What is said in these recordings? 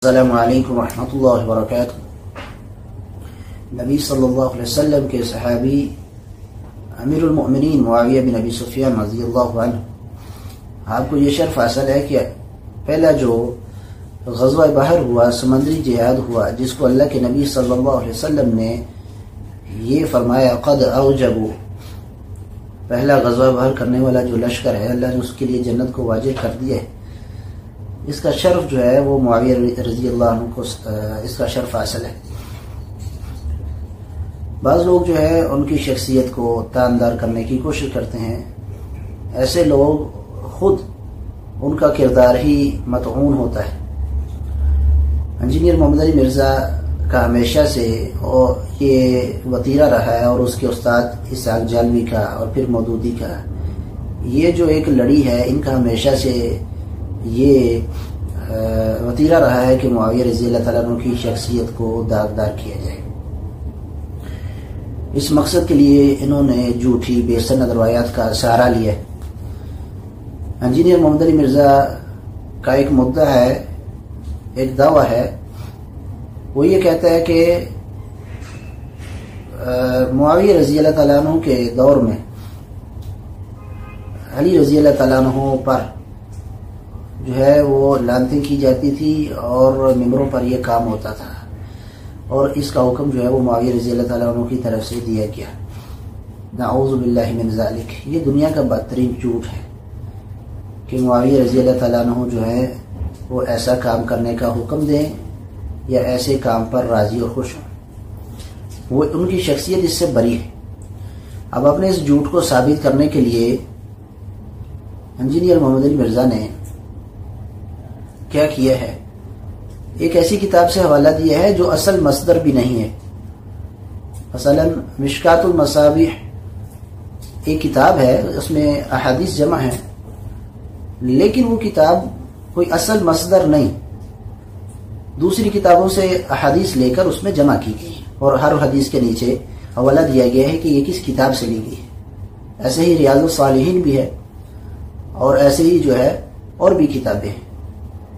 السلام علیکم ورحمۃ اللہ وبرکاتہ۔ نبی صلی اللہ علیہ وسلم کے صحابی امیر المؤمنین معاویہ بن ابی سفیان رضی اللہ عنہ، آپ کو یہ شرف حاصل ہے کہ پہلا جو غزوہ بحر ہوا، سمندری جہاد ہوا، جس کو اللہ کے نبی صلی اللہ علیہ وسلم نے یہ فرمایا قد اوجبوا، پہلا غزوہ بحر کرنے والا جو لشکر ہے اللہ نے اس کے لیے جنت کو واجب کر دیا ہے، اس کا شرف جو ہے وہ معاویہ رضی اللہ عنہ کو اس کا شرف حاصل ہے۔ بعض لوگ جو ہے ان کی شخصیت کو تاندار کرنے کی کوشش کرتے ہیں، ایسے لوگ خود ان کا کردار ہی مطعون ہوتا ہے۔ انجینئر محمد علی مرزا کا ہمیشہ سے یہ وتیرہ رہا ہے، اور اس کے استاد اسحاق جالوی کا اور پھر مودودی کا، یہ جو ایک لڑی ہے ان کا ہمیشہ سے یہ وتیرہ رہا ہے کہ معاویہ رضی اللہ تعالیٰ عنہ کی شخصیت کو داغدار کیا جائے۔ اس مقصد کے لیے انہوں نے جھوٹی بے سند روایات کا سہارا لیا ہے۔ انجینئر محمد علی مرزا کا ایک مدعا ہے، ایک دعویٰ ہے، وہ یہ کہتا ہے کہ معاویہ رضی اللہ تعالیٰ عنہ کے دور میں علی رضی اللہ تعالیٰ عنہ پر جو ہے وہ لعنتیں کی جاتی تھی اور ممبروں پر یہ کام ہوتا تھا، اور اس کا حکم جو ہے وہ معاویہ رضی اللہ تعالیٰ عنہ کی طرف سے دیا گیا۔ نعوذ باللہ من ذالک، یہ دنیا کا بدترین جھوٹ ہے کہ معاویہ رضی اللہ تعالیٰ عنہ جو ہے وہ ایسا کام کرنے کا حکم دیں یا ایسے کام پر راضی اور خوش ہوں، وہ ان کی شخصیت اس سے بری ہے۔ اب اپنے اس جھوٹ کو ثابت کرنے کے لیے انجینئر محمد علی مرزا نے کیا کیا ہے، ایک ایسی کتاب سے حوالہ دیا ہے جو اصل مصدر بھی نہیں ہے۔ مثلا مشکات المصابیح ایک کتاب ہے، اس میں احادیث جمع ہیں، لیکن وہ کتاب کوئی اصل مصدر نہیں، دوسری کتابوں سے احادیث لے کر اس میں جمع کی گئی، اور ہر حدیث کے نیچے حوالہ دیا گیا ہے کہ یہ کس کتاب سے لی گئی ہے۔ ایسے ہی ریاض الصالحین بھی ہے، اور ایسے ہی جو ہے اور بھی کتابیں ہیں،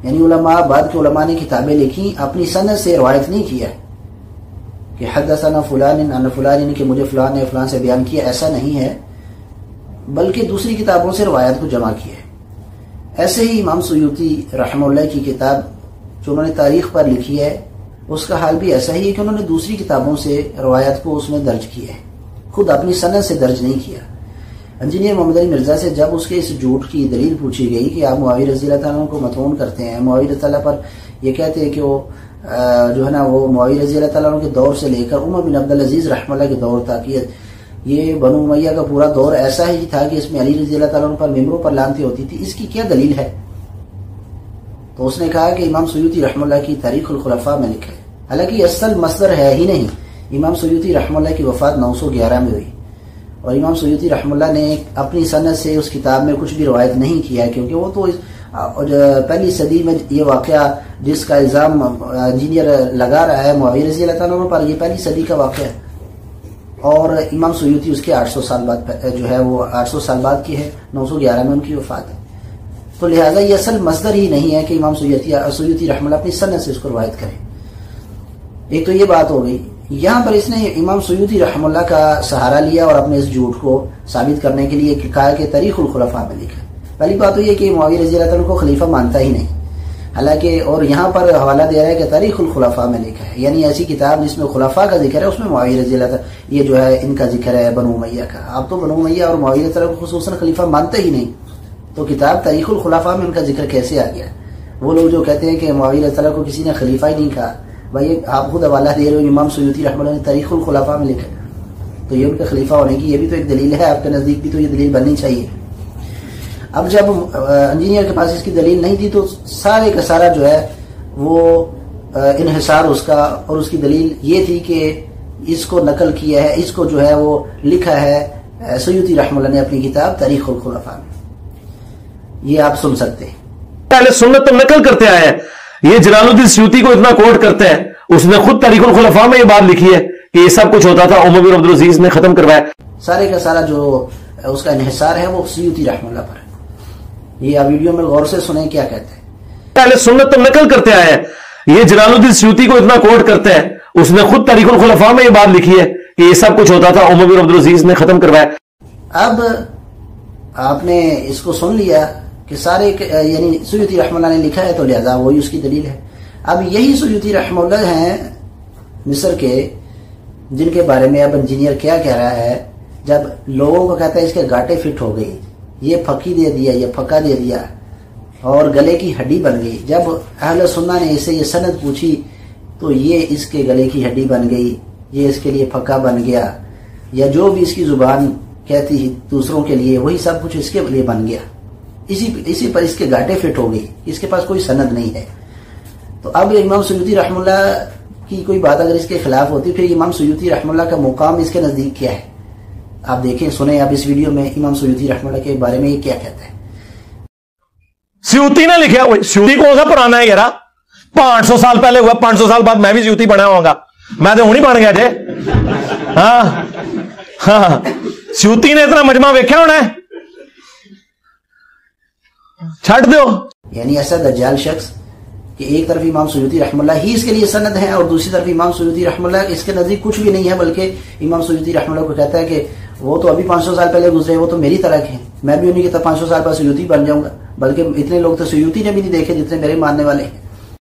یعنی علماء، بعد کے علماء نے کتابیں لکھی، اپنی سند سے روایت نہیں کیا کہ حدثنا فلان عن فلان کہ مجھے فلان نے فلان سے بیان کیا، ایسا نہیں ہے، بلکہ دوسری کتابوں سے روایت کو جمع کیا ہے۔ ایسے ہی امام سیوطی رحمہ اللہ کی کتاب جو انہوں نے تاریخ پر لکھی ہے، اس کا حال بھی ایسا ہی ہے کہ انہوں نے دوسری کتابوں سے روایت کو اس میں درج کیا ہے، خود اپنی سند سے درج نہیں کیا۔ انجینئر محمد علی مرزا سے جب اس کے اس جھوٹ کی دلیل پوچھی گئی کہ آپ معاویہ رضی اللہ تعالیٰ کو مطعون کرتے ہیں، معاویہ رضی اللہ پر یہ کہتے ہیں کہ وہ جو ہے نا وہ معاویہ رضی اللہ تعالیٰ کے دور سے لے کر عمر بن عبدالعزیز رحمہ اللہ کے دور تک یہ بنو امیہ کا پورا دور ایسا ہی تھا کہ اس میں علی رضی اللہ تعالیٰ پر ممبروں پر لعنتیں ہوتی تھی، اس کی کیا دلیل ہے؟ تو اس نے کہا کہ امام سیوطی رحمہ اللہ کی تاریخ الخلفاء میں لکھا ہے، حالانکہ اصل مصدر ہے ہی نہیں۔ امام سیوطی رحمہ اللہ کی وفات 911 میں ہوئی، اور امام سیوطی رحمہ اللہ نے اپنی سند سے اس کتاب میں کچھ بھی روایت نہیں کیا، کیونکہ وہ تو پہلی صدی میں یہ واقعہ جس کا الزام انجینئر لگا رہا ہے معاویہ رضی اللہ تعالیٰ پر، یہ پہلی صدی کا واقعہ ہے، اور امام سیوطی اس کے 800 سال بعد جو ہے وہ 800 سال بعد کی ہے، 911 میں ان کی وفات ہے۔ تو لہٰذا یہ اصل مصدر ہی نہیں ہے کہ امام سیوطی رحمہ اللہ اپنی سند سے اس کو روایت کریں۔ ایک تو یہ بات ہو گئی، یہاں پر اس نے امام سیوطی رحمہ اللہ کا سہارا لیا اور اپنے اس جھوٹ کو ثابت کرنے کے لیے کہا کہ تاریخ الخلفاء میں لکھا۔ پہلی بات تو یہ کہ معاویہ رضی اللہ تعالیٰ کو خلیفہ مانتا ہی نہیں، حالانکہ اور یہاں پر حوالہ دے رہا ہے کہ تاریخ الخلفاء میں لکھا ہے، یعنی ایسی کتاب جس میں خلفاء کا ذکر ہے، اس میں معاویہ رضی اللہ تعالیٰ یہ جو ہے ان کا ذکر ہے بنو امیہ کا۔ آپ تو بنو امیہ اور معاویہ تعالیٰ کو خصوصاً خلیفہ مانتے ہی نہیں، تو کتاب تاریخ الخلفاء میں ان کا ذکر کیسے آ گیا؟ وہ لوگ جو کہتے ہیں کہ معاویہ تعالیٰ کو کسی نے خلیفہ ہی نہیں کہا، بھائی آپ خود حوالہ دے رہے ہو امام سیوطی رحمہ اللہ نے تاریخ الخلفاء میں لکھا، تو یہ ان کے خلیفہ ہونے کی یہ بھی تو ایک دلیل ہے، آپ کے نزدیک بھی تو یہ دلیل بننی چاہیے۔ اب جب انجینئر کے پاس اس کی دلیل نہیں تھی، تو سارے کا سارا جو ہے وہ انحصار اس کا، اور اس کی دلیل یہ تھی کہ اس کو نقل کیا ہے، اس کو جو ہے وہ لکھا ہے سیوطی رحمہ اللہ نے اپنی کتاب تاریخ الخلفاء میں۔ یہ آپ سن سکتے ہیں، اہل سنت تو نقل کرتے آئے ہیں، یہ جلال الدین سیوطی کو اتنا کوٹ کرتے ہیں، اس نے خود تاریخ الخلفاء میں یہ بات لکھی ہے کہ یہ سب کچھ ہوتا تھا عمر بن عبدالعزیز نے ختم کروایا۔ سارے کا سارا جو اس کا انحصار ہے وہ سیوطی رحمہ اللہ پر ہے۔ یہ آپ ویڈیو میں غور سے سنیں کیا کہتے ہیں۔ اہل سنت تو نقل کرتے آئے ہیں، یہ جلال الدین سیوطی کو اتنا کوٹ کرتے ہیں, اس نے خود تاریخ الخلفاء میں یہ بات لکھی ہے کہ یہ سب کچھ ہوتا تھا, عمر بن عبدالعزیز نے ختم کروایا. اب آپ نے اس کو سن لیا کہ سارے یعنی سیوطی رحمہ اللہ نے لکھا ہے تو لہذا وہی اس کی دلیل ہے. اب یہی سیوطی رحمہ اللہ ہیں مصر کے, جن کے بارے میں اب انجینئر کیا کہہ رہا ہے, جب لوگوں کو کہتا ہے اس کے گاٹے فٹ ہو گئی, یہ پھکی دے دیا, یہ پھکا دے دیا اور گلے کی ہڈی بن گئی. جب اہل سنہ نے اسے یہ سند پوچھی تو یہ اس کے گلے کی ہڈی بن گئی, یہ اس کے لیے پھکا بن گیا, یا جو بھی اس کی زبان کہتی ہے دوسروں کے لیے وہی سب کچھ اس کے لیے بن گیا. اسی پر اس کے گاٹے فٹ ہو گئی, اس کے پاس کوئی سند نہیں ہے. تو اب امام سیوطی رحمہ اللہ کی کوئی بات اگر اس کے خلاف ہوتی پھر امام سیوطی رحمہ اللہ کا مقام اس کے نزدیک کیا ہے؟ آپ دیکھیں سنیں اب اس ویڈیو میں امام سیوطی رحمہ اللہ کے بارے میں یہ کیا کہتا ہے. سیوطی نے لکھا ہوئے, سیوطی کون سا پرانا ہے یار, 500 سال پہلے ہوا, 500 سال بعد میں بھی سیوطی بنا ہوں گا, میں تو ہوں نہیں بن گیا جے. ہاں سیوطی نے اتنا مجمع ویکھیا ہونا ہے, چھٹ دو. یعنی ایسا دجال شخص کہ ایک طرف امام سیوطی رحمہ اللہ ہی اس کے لیے سند ہے اور دوسری طرف امام سیوطی رحمہ اللہ اس کے نزدیک کچھ بھی نہیں ہے, بلکہ امام سیوطی رحمہ اللہ کو کہتا ہے کہ وہ تو ابھی 500 سال پہلے گزرے, وہ تو میری طرح کے ہیں, میں بھی انہیں کی طرح 500 سال بعد سیوطی بن جاؤں گا, بلکہ اتنے لوگ تو سیوطی نے بھی نہیں دیکھے جتنے میرے ماننے والے ہیں.